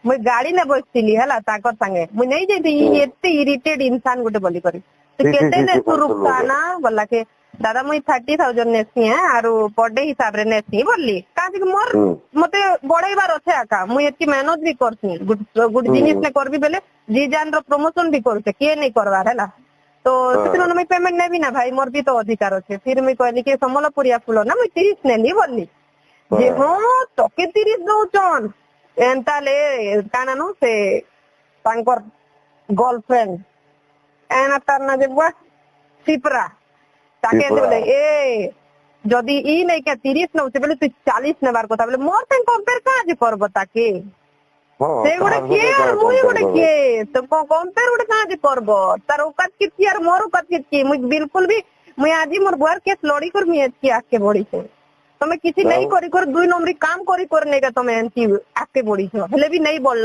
मुई गाड़ी ने बसଥିଲି ହେଲା ତାଙ୍କର ସାଙ୍ଗେ मुई नहीं जाई एते इरिटेट इंसान गोटे बोली करी तो केते ने तू रुकता ना बोला के दादा मुई 30,000 नेसी है आरो पर डे हिसाब रे नेसी बोलली काहे कि मोर मते बढाइबार अछि आका मुई एति मेहनत भी करसी गुड जिनिस ने करबी बेले जी जान रो प्रमोशन भी करसे के नहीं करवार हैला तो सेतनो मैं पेमेंट नेबी ना भाई मोर भी तो अधिकार अछि फिर मुई कहली के समलपुरिया फुलो ना मुई 30 नेली बोलली जे हां तो के 30 दउचन एंता ले काना नो से तांकर गर्लफ्रेंड एना तरना जे बुआ सिपरा ताके बोले ए जदी ई नहीं के 30 नउचे बोले तू 40 नेबार কথা बोले मोर से कंपेयर काज करबो ताके से गुडे के और मुई गुडे के तो कंपेयर गुडे काज करबो तार औकात किती और मोर औकात किती मुई बिल्कुल भी मुई आजी मोर बुआर केस लड़ी कर मी एती आके बड़ी छे तमे किसी नहीं करी कर 2 नंबरी काम करी करने का तमे एंती आके बड़ी छे हेले भी नहीं बोल